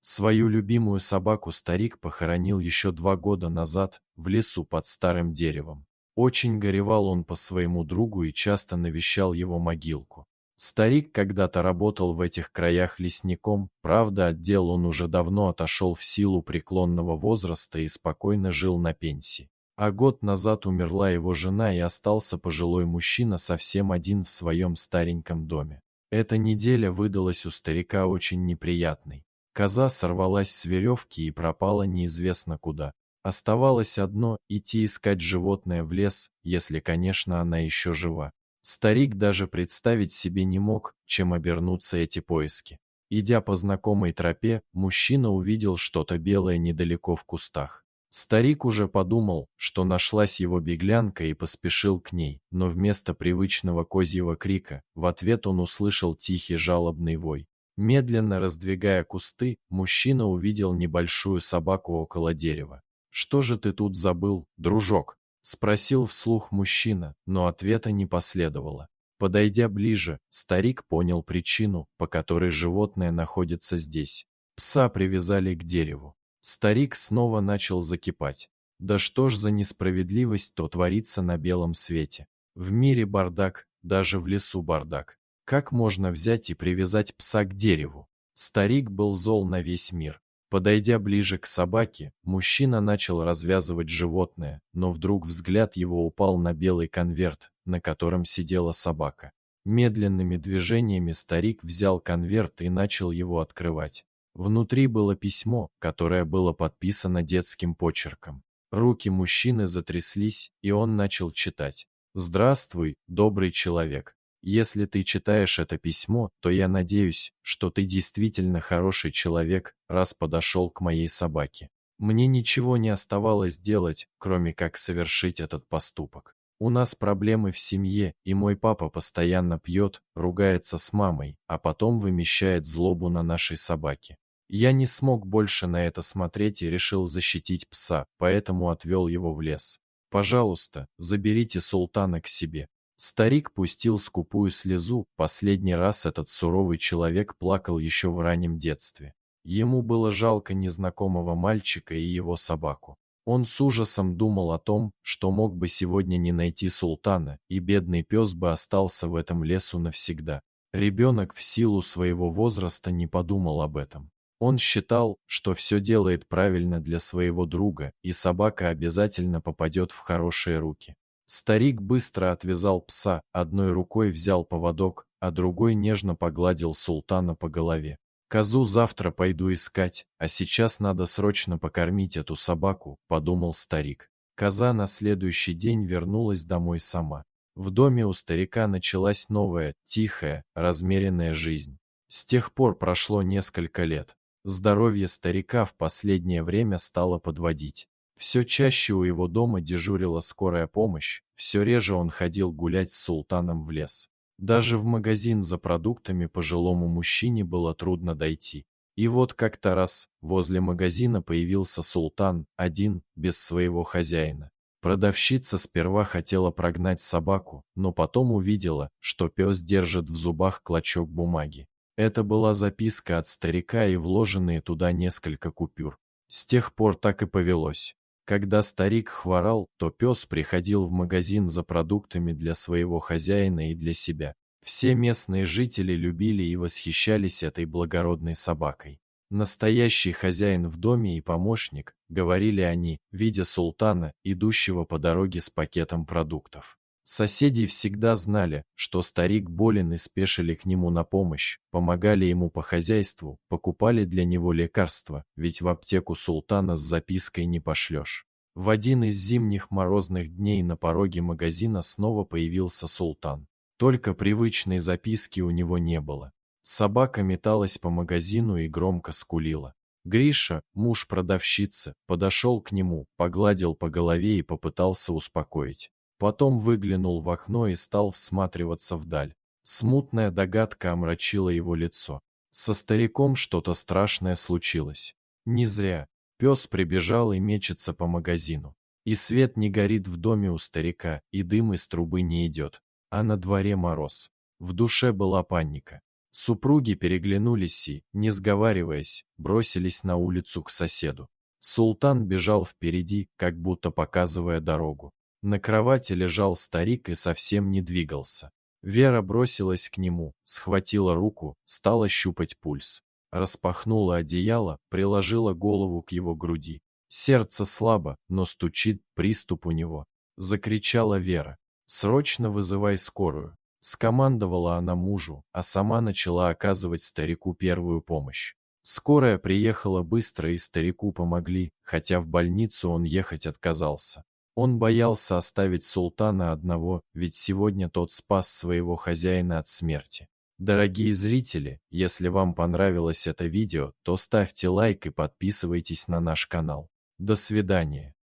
Свою любимую собаку старик похоронил еще 2 года назад в лесу под старым деревом. Очень горевал он по своему другу и часто навещал его могилку. Старик когда-то работал в этих краях лесником, правда, от дел он уже давно отошел в силу преклонного возраста и спокойно жил на пенсии. А год назад умерла его жена и остался пожилой мужчина совсем один в своем стареньком доме. Эта неделя выдалась у старика очень неприятной. Коза сорвалась с веревки и пропала неизвестно куда. Оставалось одно — идти искать животное в лес, если, конечно, она еще жива. Старик даже представить себе не мог, чем обернутся эти поиски. Идя по знакомой тропе, мужчина увидел что-то белое недалеко в кустах. Старик уже подумал, что нашлась его беглянка и поспешил к ней, но вместо привычного козьего крика, в ответ он услышал тихий жалобный вой. Медленно раздвигая кусты, мужчина увидел небольшую собаку около дерева. «Что же ты тут забыл, дружок?» — спросил вслух мужчина, но ответа не последовало. Подойдя ближе, старик понял причину, по которой животное находится здесь. Пса привязали к дереву. Старик снова начал закипать. Да что ж за несправедливость-то творится на белом свете? В мире бардак, даже в лесу бардак. Как можно взять и привязать пса к дереву? Старик был зол на весь мир. Подойдя ближе к собаке, мужчина начал развязывать животное, но вдруг взгляд его упал на белый конверт, на котором сидела собака. Медленными движениями старик взял конверт и начал его открывать. Внутри было письмо, которое было подписано детским почерком. Руки мужчины затряслись, и он начал читать. «Здравствуй, добрый человек. Если ты читаешь это письмо, то я надеюсь, что ты действительно хороший человек, раз подошел к моей собаке. Мне ничего не оставалось делать, кроме как совершить этот поступок. У нас проблемы в семье, и мой папа постоянно пьет, ругается с мамой, а потом вымещает злобу на нашей собаке. Я не смог больше на это смотреть и решил защитить пса, поэтому отвел его в лес. Пожалуйста, заберите султана к себе». Старик пустил скупую слезу, последний раз этот суровый человек плакал еще в раннем детстве. Ему было жалко незнакомого мальчика и его собаку. Он с ужасом думал о том, что мог бы сегодня не найти султана, и бедный пес бы остался в этом лесу навсегда. Ребенок в силу своего возраста не подумал об этом. Он считал, что все делает правильно для своего друга, и собака обязательно попадет в хорошие руки. Старик быстро отвязал пса, одной рукой взял поводок, а другой нежно погладил султана по голове. «Козу завтра пойду искать, а сейчас надо срочно покормить эту собаку», — подумал старик. Коза на следующий день вернулась домой сама. В доме у старика началась новая, тихая, размеренная жизнь. С тех пор прошло несколько лет. Здоровье старика в последнее время стало подводить. Все чаще у его дома дежурила скорая помощь, все реже он ходил гулять с султаном в лес. Даже в магазин за продуктами пожилому мужчине было трудно дойти. И вот как-то раз возле магазина появился султан, один, без своего хозяина. Продавщица сперва хотела прогнать собаку, но потом увидела, что пес держит в зубах клочок бумаги. Это была записка от старика и вложенные туда несколько купюр. С тех пор так и повелось. Когда старик хворал, то пес приходил в магазин за продуктами для своего хозяина и для себя. Все местные жители любили и восхищались этой благородной собакой. «Настоящий хозяин в доме и помощник», — говорили они, видя султана, идущего по дороге с пакетом продуктов. Соседи всегда знали, что старик болен и спешили к нему на помощь, помогали ему по хозяйству, покупали для него лекарства, ведь в аптеку султана с запиской не пошлешь. В один из зимних морозных дней на пороге магазина снова появился султан. Только привычной записки у него не было. Собака металась по магазину и громко скулила. Гриша, муж продавщицы, подошел к нему, погладил по голове и попытался успокоить. Потом выглянул в окно и стал всматриваться вдаль. Смутная догадка омрачила его лицо. Со стариком что-то страшное случилось. Не зря. Пес прибежал и мечется по магазину. И свет не горит в доме у старика, и дым из трубы не идет. А на дворе мороз. В душе была паника. Супруги переглянулись и, не сговариваясь, бросились на улицу к соседу. Султан бежал впереди, как будто показывая дорогу. На кровати лежал старик и совсем не двигался. Вера бросилась к нему, схватила руку, стала щупать пульс. Распахнула одеяло, приложила голову к его груди. Сердце слабо, но стучит, приступ у него. Закричала Вера. «Срочно вызывай скорую!» Скомандовала она мужу, а сама начала оказывать старику первую помощь. Скорая приехала быстро и старику помогли, хотя в больницу он ехать отказался. Он боялся оставить султана одного, ведь сегодня тот спас своего хозяина от смерти. Дорогие зрители, если вам понравилось это видео, то ставьте лайк и подписывайтесь на наш канал. До свидания.